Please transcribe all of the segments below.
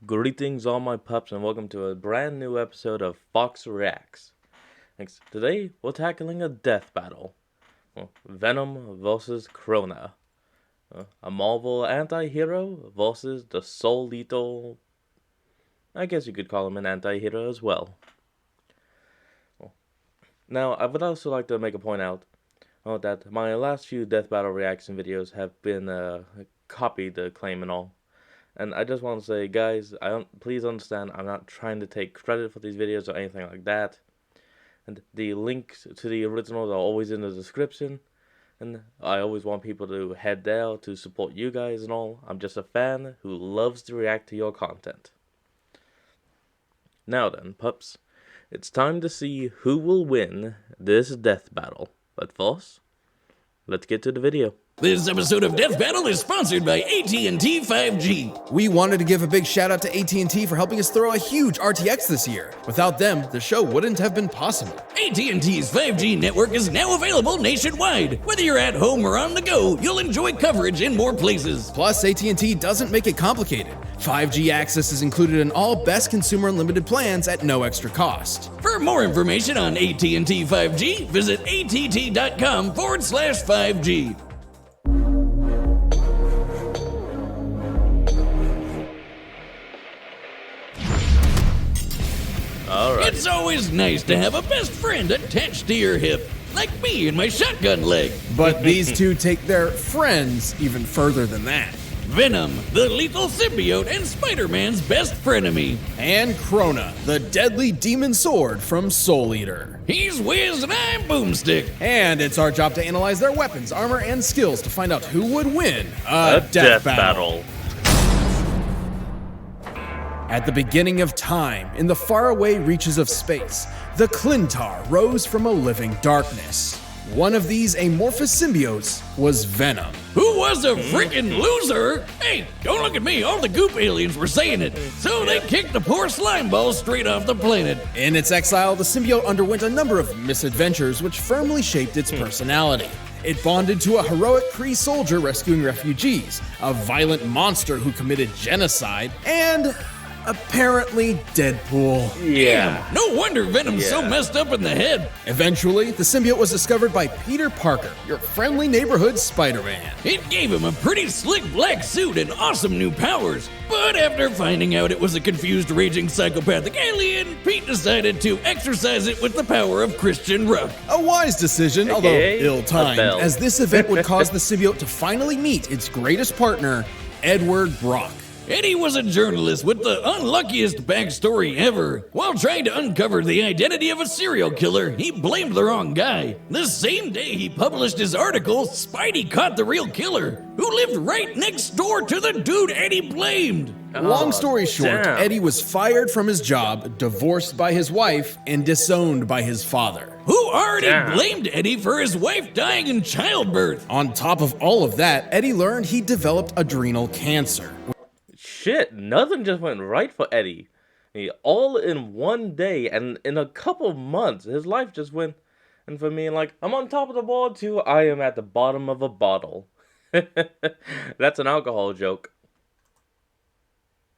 Greetings all my pups and welcome to a brand new episode of Fox Reacts. Thanks. Today we're tackling a death battle. Venom versus Crona. A Marvel anti-hero versus the Soul Lethal. I guess you could call him an anti-hero as well. Now I would also like to make a point out that my last few death battle reaction videos have been copied the claim and all. And I just want to say, guys, please understand, I'm not trying to take credit for these videos or anything like that. And the links to the originals are always in the description. And I always want people to head there to support you guys and all. I'm just a fan who loves to react to your content. Now then, pups, it's time to see who will win this death battle. But first, let's get to the video. This episode of Death Battle is sponsored by AT&T 5G. We wanted to give a big shout out to AT&T for helping us throw a huge RTX this year. Without them, the show wouldn't have been possible. AT&T's 5G network is now available nationwide. Whether you're at home or on the go, you'll enjoy coverage in more places. Plus, AT&T doesn't make it complicated. 5G access is included in all best consumer unlimited plans at no extra cost. For more information on AT&T 5G, visit att.com/5G. Alright. It's always nice to have a best friend attached to your hip, like me and my shotgun leg. But these two take their friends even further than that. Venom, the lethal symbiote and Spider-Man's best frenemy. And Crona, the deadly demon sword from Soul Eater. He's Wiz and I'm Boomstick. And it's our job to analyze their weapons, armor, and skills to find out who would win A death battle. At the beginning of time, in the faraway reaches of space, the Clintar rose from a living darkness. One of these amorphous symbiotes was Venom. Who was a freaking loser? Hey, don't look at me, all the goop aliens were saying it. So they kicked the poor slime ball straight off the planet. In its exile, the symbiote underwent a number of misadventures which firmly shaped its personality. It bonded to a heroic Kree soldier rescuing refugees, a violent monster who committed genocide, and apparently Deadpool. Yeah. Damn, no wonder Venom's so messed up in the head. Eventually, the symbiote was discovered by Peter Parker, your friendly neighborhood Spider-Man. It gave him a pretty slick black suit and awesome new powers. But after finding out it was a confused, raging, psychopathic alien, Pete decided to exercise it with the power of Christian Rock. A wise decision, although ill-timed, as this event would cause the symbiote to finally meet its greatest partner, Edward Brock. Eddie was a journalist with the unluckiest backstory ever. While trying to uncover the identity of a serial killer, he blamed the wrong guy. The same day he published his article, Spidey caught the real killer, who lived right next door to the dude Eddie blamed. Long story short, damn. Eddie was fired from his job, divorced by his wife, and disowned by his father. Who already blamed Eddie for his wife dying in childbirth. On top of all of that, Eddie learned he developed adrenal cancer. Shit, nothing just went right for Eddie. All in one day, and in a couple months, his life just went. And for me, like, I'm on top of the board too, I am at the bottom of a bottle. That's an alcohol joke.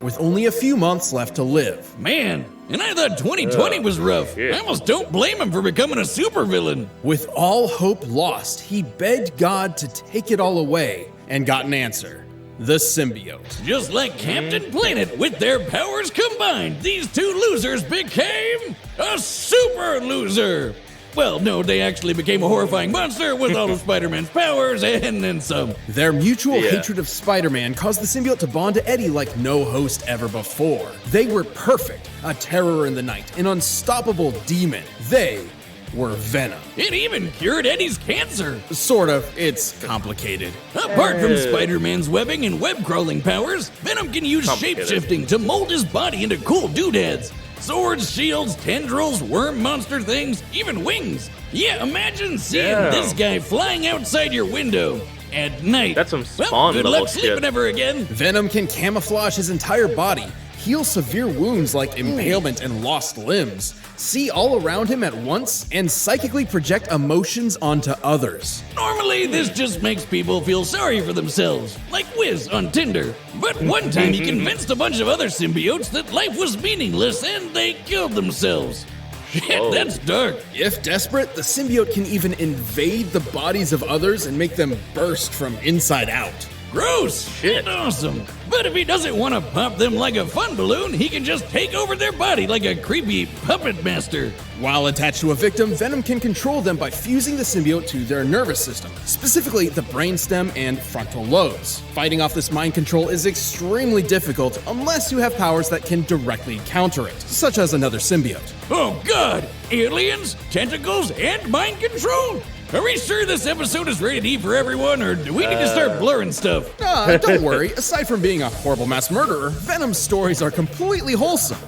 With only a few months left to live. Man, and I thought 2020 was rough. shit. I almost don't blame him for becoming a supervillain. With all hope lost, he begged God to take it all away and got an answer. The symbiote. Just like Captain Planet, with their powers combined, these two losers became a super loser. Well, no, they actually became a horrifying monster with all of Spider-Man's powers and then some. Their mutual hatred of Spider-Man caused the symbiote to bond to Eddie like no host ever before. They were perfect, a terror in the night, an unstoppable demon. They were Venom. It even cured Eddie's cancer. Sort of, it's complicated. Apart from Spider-Man's webbing and web-crawling powers, Venom can use shape-shifting to mold his body into cool doodads. Swords, shields, tendrils, worm monster things, even wings. Yeah, imagine seeing this guy flying outside your window at night. That's some Well, Spawn good level luck sleeping shit. ever again. Venom can camouflage his entire body. heal severe wounds like impalement and lost limbs, see all around him at once, and psychically project emotions onto others. Normally, this just makes people feel sorry for themselves, like Wiz on Tinder. But one time he convinced a bunch of other symbiotes that life was meaningless and they killed themselves. Shit, that's dark. If desperate, the symbiote can even invade the bodies of others and make them burst from inside out. Gross! Shit. Awesome. But if he doesn't want to pop them like a fun balloon, he can just take over their body like a creepy puppet master. While attached to a victim, Venom can control them by fusing the symbiote to their nervous system, specifically the brainstem and frontal lobes. Fighting off this mind control is extremely difficult unless you have powers that can directly counter it, such as another symbiote. Oh god! Aliens, tentacles, and mind control? Are we sure this episode is rated E for everyone, or do we need to start blurring stuff? Don't worry, aside from being a horrible mass murderer, Venom's stories are completely wholesome.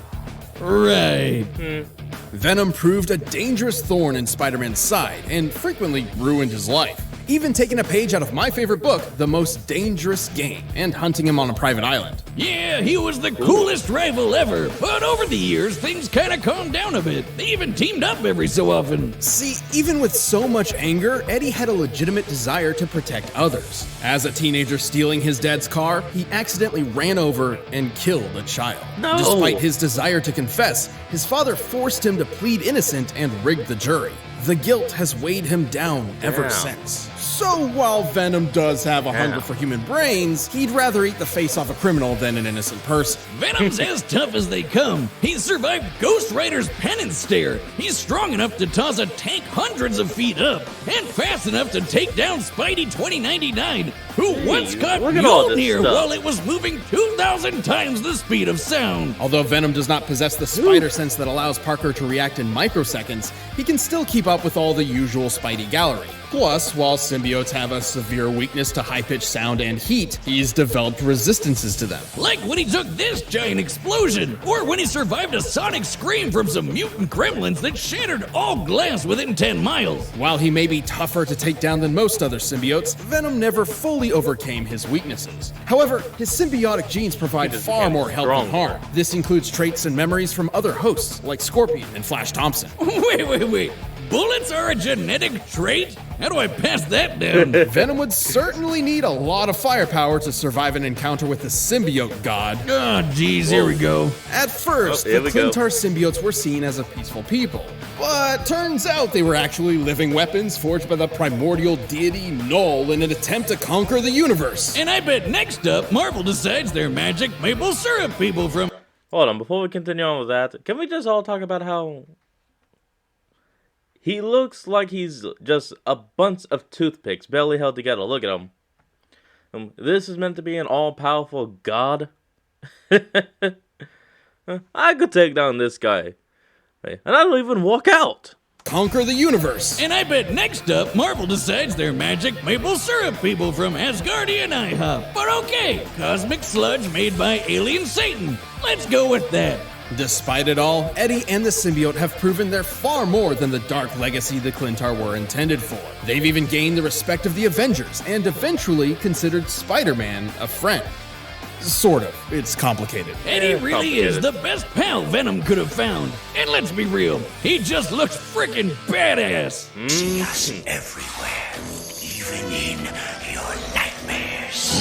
Right. Venom proved a dangerous thorn in Spider-Man's side and frequently ruined his life, even taking a page out of my favorite book, The Most Dangerous Game, and hunting him on a private island. Yeah, he was the coolest rival ever, but over the years, things kinda calmed down a bit. They even teamed up every so often. See, even with so much anger, Eddie had a legitimate desire to protect others. As a teenager stealing his dad's car, he accidentally ran over and killed a child. No. Despite his desire to confess, his father forced him to plead innocent and rigged the jury. The guilt has weighed him down ever since. So while Venom does have a hunger for human brains, he'd rather eat the face off a criminal than an innocent person. Venom's as tough as they come. He's survived Ghost Rider's penance stare. He's strong enough to toss a tank hundreds of feet up, and fast enough to take down Spidey 2099, who once caught look at all this Mjolnir stuff. while it was moving 2,000 times the speed of sound. Although Venom does not possess the spider sense that allows Parker to react in microseconds, he can still keep up with all the usual Spidey gallery. Plus, while symbiotes have a severe weakness to high-pitched sound and heat, he's developed resistances to them. Like when he took this giant explosion, or when he survived a sonic scream from some mutant gremlins that shattered all glass within 10 miles. While he may be tougher to take down than most other symbiotes, Venom never fully overcame his weaknesses. However, his symbiotic genes provide far more help than harm. This includes traits and memories from other hosts, like Scorpion and Flash Thompson. Wait. Bullets are a genetic trait? How do I pass that down? Venom would certainly need a lot of firepower to survive an encounter with the symbiote god. Oh, geez, here we go. At first, here the we go. Clintar symbiotes were seen as a peaceful people. But turns out they were actually living weapons forged by the primordial deity Null in an attempt to conquer the universe. And I bet next up, Marvel decides they're magic maple syrup people from... Hold on, before we continue on with that, can we just all talk about how he looks like he's just a bunch of toothpicks barely held together? Look at him. This is meant to be an all-powerful god. I could take down this guy, and I don't even walk out. Conquer the universe. And I bet next up, Marvel decides they're magic maple syrup people from Asgardian IHOP. But okay, cosmic sludge made by alien Satan. Let's go with that. Despite it all, Eddie and the symbiote have proven they're far more than the dark legacy the Clintar were intended for. They've even gained the respect of the Avengers and eventually considered Spider-Man a friend. Sort of. It's complicated. Eddie really is the best pal Venom could have found. And let's be real, he just looks freaking badass. Chaos everywhere, even in your nightmares.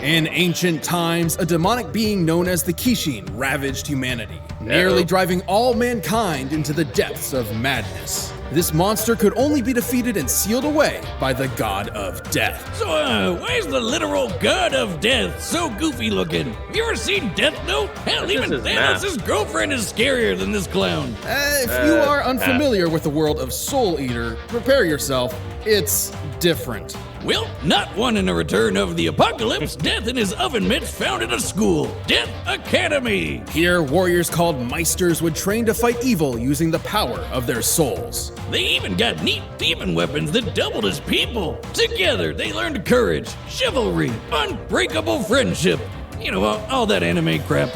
In ancient times, a demonic being known as the Kishin ravaged humanity, nearly driving all mankind into the depths of madness. This monster could only be defeated and sealed away by the god of death. So, why is the literal god of death so goofy looking? You ever seen Death Note? Hell, even is math. Thanos' girlfriend is scarier than this clown. If you are unfamiliar with the world of Soul Eater, prepare yourself. It's different. Well, not wanting a return of the apocalypse, Death and his oven mitts founded a school, Death Academy. Here, warriors called Meisters would train to fight evil using the power of their souls. They even got neat demon weapons that doubled as people. Together, they learned courage, chivalry, unbreakable friendship. You know, all that anime crap.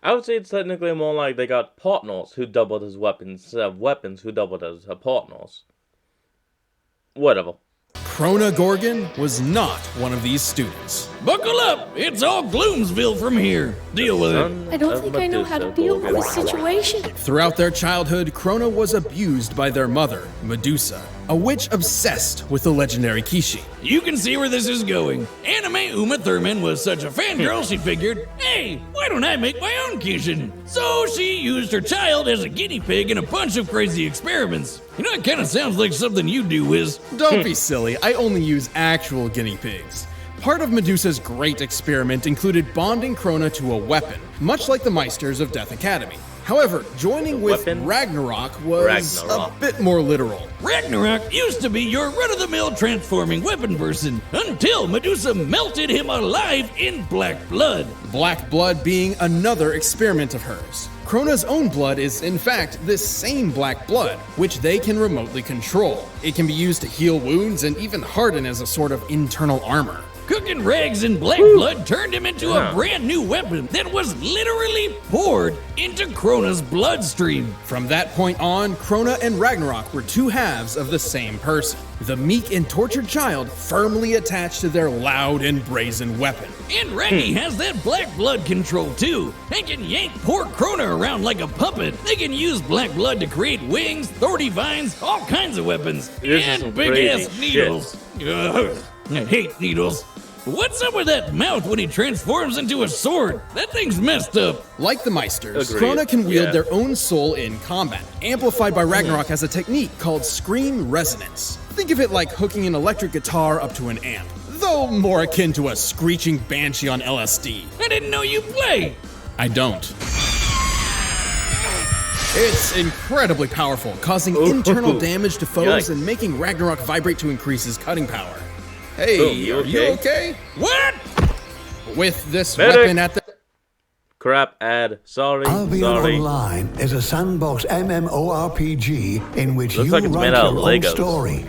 I would say it's technically more like they got partners who doubled as weapons instead of weapons who doubled as partners. Whatever. Crona Gorgon was not one of these students. Buckle up! It's all Gloomsville from here. Deal with it. I don't think I know how to deal with this situation. Throughout their childhood, Crona was abused by their mother, Medusa, a witch obsessed with the legendary Kishi. You can see where this is going. Anime Uma Thurman was such a fangirl she figured, hey, why don't I make my own Kishin? So she used her child as a guinea pig in a bunch of crazy experiments. You know, it kind of sounds like something you do, Wiz. Don't be silly, I only use actual guinea pigs. Part of Medusa's great experiment included bonding Crona to a weapon, much like the Meisters of Death Academy. However, joining with weapon? Ragnarok was Ragnarok. a bit more literal. Ragnarok used to be your run-of-the-mill transforming weapon person until Medusa melted him alive in black blood. Black blood being another experiment of hers. Crona's own blood is, in fact, this same black blood, which they can remotely control. It can be used to heal wounds and even harden as a sort of internal armor. Cooking rags in black blood turned him into a brand new weapon that was literally poured into Crona's bloodstream. From that point on, Crona and Ragnarok were two halves of the same person. The meek and tortured child firmly attached to their loud and brazen weapon. And Raggy has that black blood control too. They can yank poor Crona around like a puppet. They can use black blood to create wings, thorny vines, all kinds of weapons. This is some And big crazy ass needles. Ugh, I hate needles. What's up with that mouth when he transforms into a sword? That thing's messed up. Like the Meisters, Agreed. Crona can wield Yeah. their own soul in combat, amplified by Ragnarok as a technique called scream resonance. Think of it like hooking an electric guitar up to an amp, though more akin to a screeching banshee on LSD. I didn't know you play. I don't. It's incredibly powerful, causing internal damage to foes Yikes. and making Ragnarok vibrate to increase his cutting power. Hey, you are you okay? okay? What? With this Medic! weapon at the... Crap ad. Sorry. Albion Sorry. Online is a sandbox MMORPG in which Looks you like it's write made out your of own Legos. story.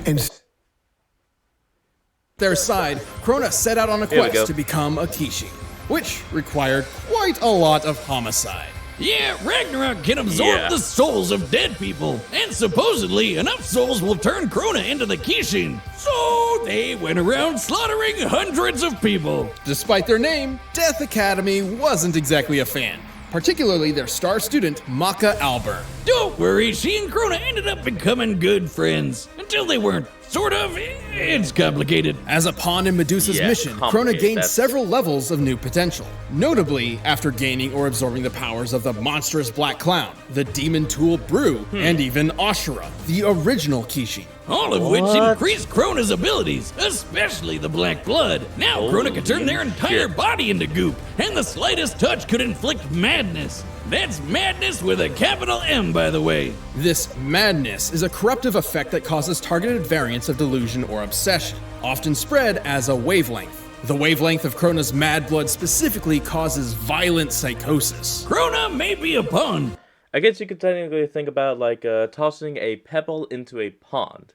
their side, Crona set out on a Here we go. quest to become a Kishi, which required quite a lot of homicide. Yeah, Ragnarok can absorb the souls of dead people, and supposedly enough souls will turn Crona into the Kishin. So they went around slaughtering hundreds of people. Despite their name, Death Academy wasn't exactly a fan, particularly their star student, Maka Albert. Don't worry, she and Crona ended up becoming good friends. Until they weren't. Sort of. It's complicated. As a pawn in Medusa's Yeah, mission, Crona complicated, gained that's- several levels of new potential, notably after gaining or absorbing the powers of the monstrous Black Clown, the demon tool Brew, and even Ashura, the original Kishi. All of which What? increased Crona's abilities, especially the black blood. Now Crona could turn their entire shit. body into goop, and the slightest touch could inflict madness. That's madness with a capital M, by the way. This madness is a corruptive effect that causes targeted variants of delusion or obsession, often spread as a wavelength. The wavelength of Crona's mad blood specifically causes violent psychosis. Crona may be a pawn. I guess you could technically think about like tossing a pebble into a pond.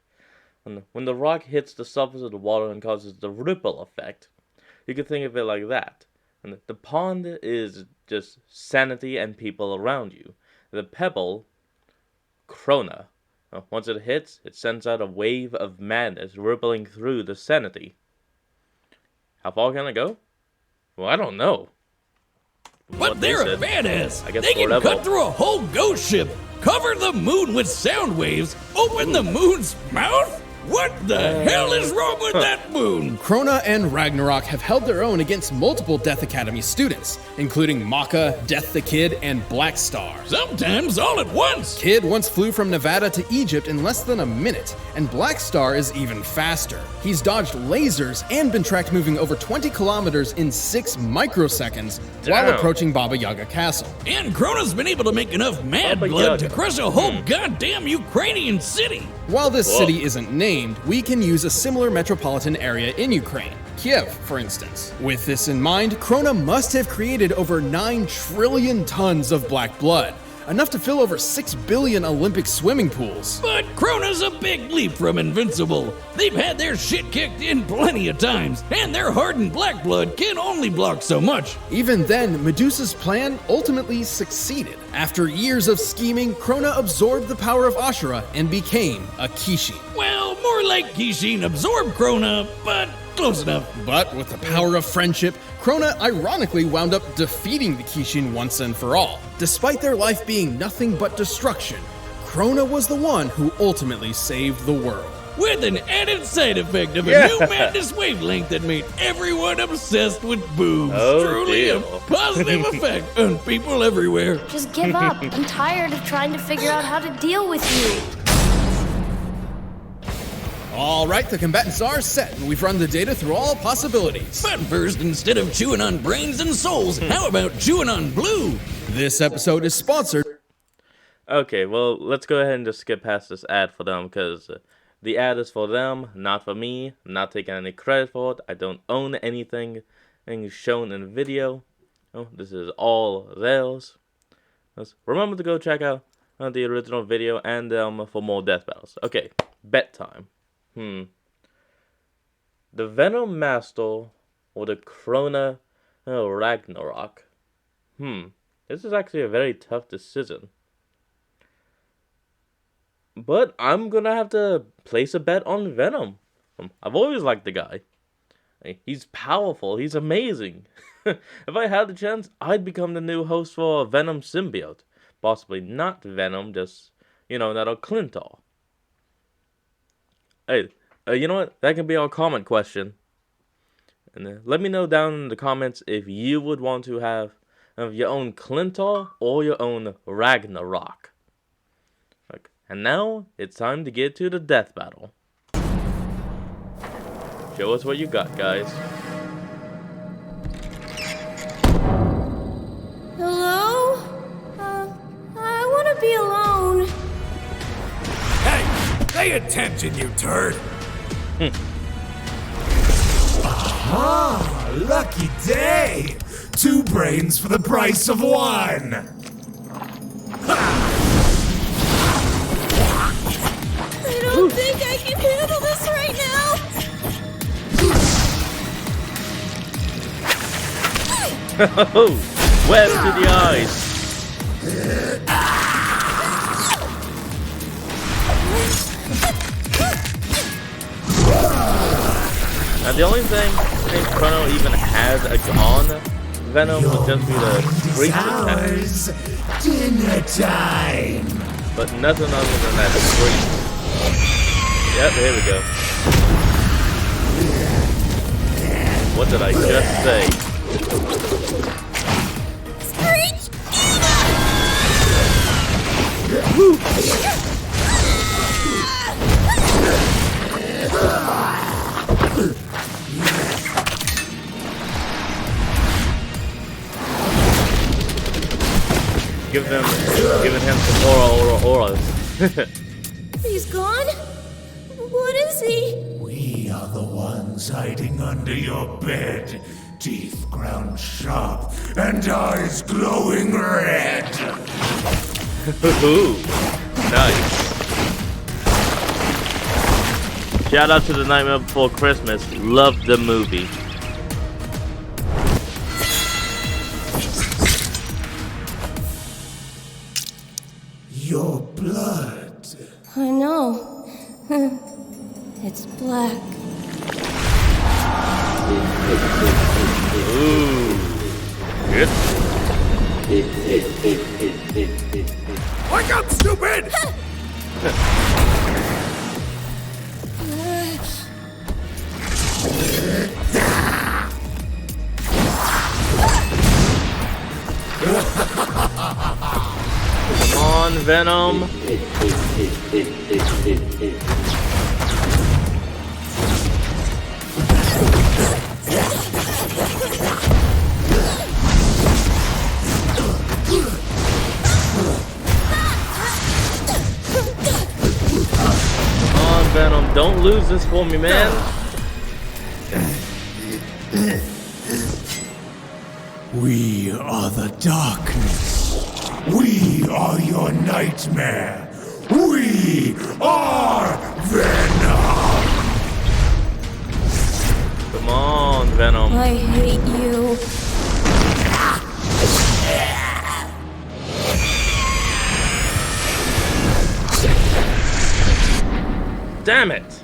When the rock hits the surface of the water and causes the ripple effect, you could think of it like that. And the pond is just sanity and people around you. The pebble, Crona. Once it hits, it sends out a wave of madness rippling through the sanity. How far can it go? Well, I don't know. But What they they're a said. badass. I guess They can forever. cut through a whole ghost ship, cover the moon with sound waves, open the moon's mouth? What the hell is wrong with that moon? Crona and Ragnarok have held their own against multiple Death Academy students, including Maka, Death the Kid, and Black Star. Sometimes all at once. Kid once flew from Nevada to Egypt in less than a minute, and Black Star is even faster. He's dodged lasers and been tracked moving over 20 kilometers in 6 microseconds while Damn. approaching Baba Yaga Castle. And Crona's been able to make enough mad Baba blood to Yaga. crush a whole goddamn Ukrainian city. While this Whoa. city isn't named, we can use a similar metropolitan area in Ukraine, Kiev, for instance. With this in mind, Crona must have created over 9 trillion tons of black blood, enough to fill over 6 billion Olympic swimming pools. But Crona's a big leap from invincible. They've had their shit kicked in plenty of times, and their hardened black blood can only block so much. Even then, Medusa's plan ultimately succeeded. After years of scheming, Crona absorbed the power of Ashura and became a Kishi. Well, More like Kishin absorbed Crona, but close enough. But with the power of friendship, Crona ironically wound up defeating the Kishin once and for all. Despite their life being nothing but destruction, Crona was the one who ultimately saved the world. With an added side effect of a new madness wavelength that made everyone obsessed with boobs. Truly a positive effect on people everywhere. Just give up. I'm tired of trying to figure out how to deal with you. Alright, the combatants are set, and we've run the data through all possibilities. But first, instead of chewing on brains and souls, how about chewing on blue? This episode is sponsored. Okay, well, let's go ahead and just skip past this ad for them, because the ad is for them, not for me. I'm not taking any credit for it. I don't own anything shown in the video. Oh, this is all theirs. Remember to go check out the original video and for more death battles. Okay, bet time. The Venom Master or the Crona Ragnarok? This is actually a very tough decision. But I'm gonna have to place a bet on Venom. I've always liked the guy. He's powerful, he's amazing. If I had the chance, I'd become the new host for Venom Symbiote. Possibly not Venom, just, that old Clintor. Hey, you know what? That can be our comment question. And let me know down in the comments if you would want to have your own Clintor or your own Ragnarok. And now, it's time to get to the death battle. Show us what you got, guys. Hello? I want to be alone. Hey, pay attention, you turd! Aha! Lucky day! 2 brains for the price of 1! Ha! I don't think I can handle this right now. Web to the eyes. Now the only thing I think Crona even has on Venom would just be the screech attack. Dinner time! But nothing other than that screech. Yep, here we go. What did I just say? Screech! Woo! Giving him some auras. He's gone? What is he? We are the ones hiding under your bed, teeth ground sharp and eyes glowing red. Ooh, nice. Shout out to The Nightmare Before Christmas. Loved the movie. Your blood. I know. It's black. Ooh. Good. Wake up, stupid! Come on, Venom. Come on, Venom. Don't lose this for me, man. We are the darkness. We are your nightmare. We are Venom. Come on, Venom. I hate you. Damn it.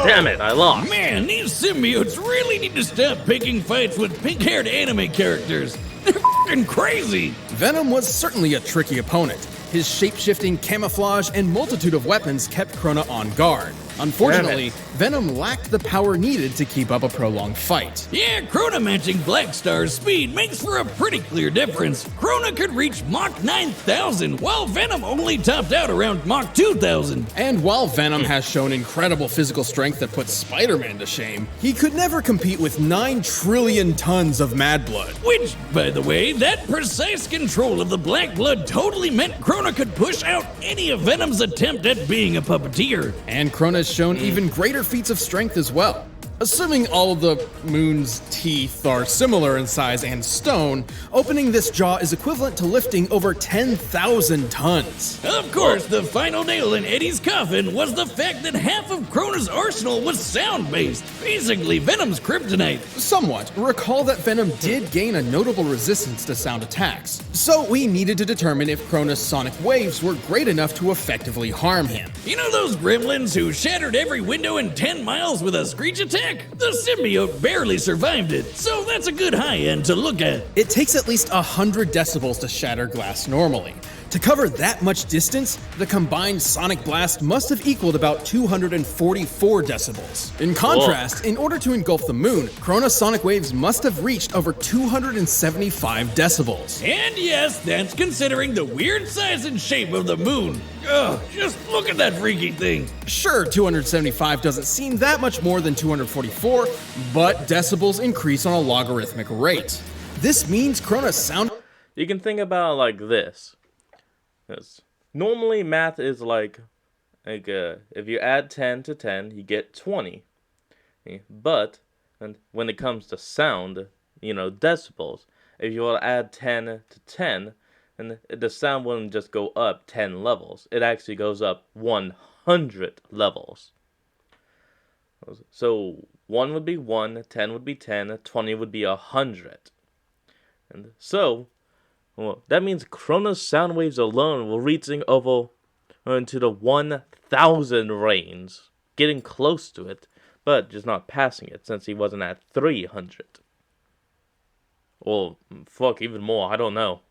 Damn it, I lost. Man, these symbiotes really need to stop picking fights with pink-haired anime characters. They're f***ing crazy. Venom was certainly a tricky opponent. His shape-shifting camouflage and multitude of weapons kept Crona on guard. Unfortunately, Venom lacked the power needed to keep up a prolonged fight. Yeah, Crona matching Black Star's speed makes for a pretty clear difference. Crona could reach Mach 9000, while Venom only topped out around Mach 2000. And while Venom has shown incredible physical strength that puts Spider-Man to shame, he could never compete with 9 trillion tons of mad blood. Which, by the way, that precise control of the black blood totally meant Crona could push out any of Venom's attempt at being a puppeteer. And Crona's shown even greater feats of strength as well. Assuming all of the moon's teeth are similar in size and stone, opening this jaw is equivalent to lifting over 10,000 tons. Of course, the final nail in Eddie's coffin was the fact that half of Crona's arsenal was sound-based, basically Venom's kryptonite. Somewhat. Recall that Venom did gain a notable resistance to sound attacks, so we needed to determine if Crona's sonic waves were great enough to effectively harm him. You know those gremlins who shattered every window in 10 miles with a screech attack? The symbiote barely survived it, so that's a good high end to look at. It takes at least 100 decibels to shatter glass normally. To cover that much distance, the combined sonic blast must have equaled about 244 decibels. In contrast, in order to engulf the moon, Crona's sonic waves must have reached over 275 decibels. And yes, that's considering the weird size and shape of the moon. Ugh, just look at that freaky thing. Sure, 275 doesn't seem that much more than 244, but decibels increase on a logarithmic rate. This means Crona's sound... You can think about it like this. Yes. Normally, math is like if you add 10 to 10, you get 20. But when it comes to sound, decibels, if you want to add 10 to 10, and the sound wouldn't just go up 10 levels. It actually goes up 100 levels. So 1 would be 1, 10 would be 10, 20 would be 100. And so... well, that means Crona's sound waves alone will reaching over into the 1,000 range, getting close to it, but just not passing it since he wasn't at 300. Or, fuck, even more, I don't know.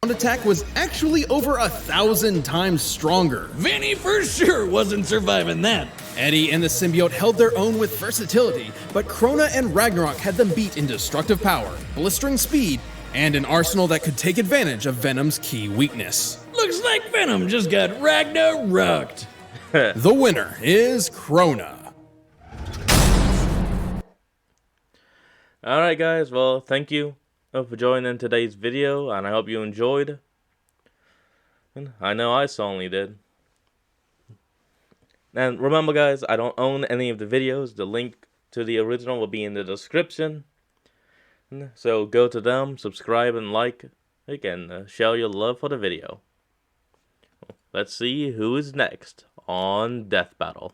Attack was actually over 1,000 times stronger. Vinny for sure wasn't surviving that. Eddie and the symbiote held their own with versatility, but Crona and Ragnarok had them beat in destructive power, blistering speed, and an arsenal that could take advantage of Venom's key weakness. Looks like Venom just got Ragnaroked. The winner is Crona. Alright guys, well, thank you for joining today's video, and I hope you enjoyed. And I know I certainly did. And remember guys, I don't own any of the videos. The link to the original will be in the description. So go to them, subscribe and like, and show your love for the video. Let's see who is next on Death Battle.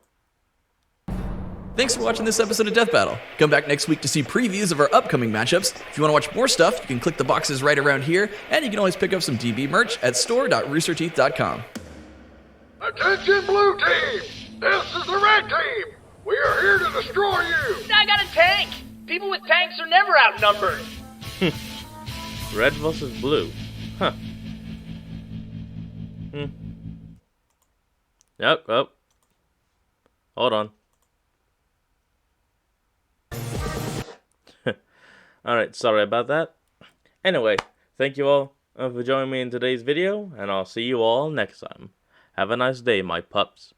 Thanks for watching this episode of Death Battle. Come back next week to see previews of our upcoming matchups. If you want to watch more stuff, you can click the boxes right around here, and you can always pick up some DB merch at store.roosterteeth.com. Attention blue team! This is the red team! We are here to destroy you! I got a tank! People with tanks are never outnumbered! Red versus blue. Huh. Yep, oh. Hold on. Alright, sorry about that. Anyway, thank you all for joining me in today's video, and I'll see you all next time. Have a nice day, my pups.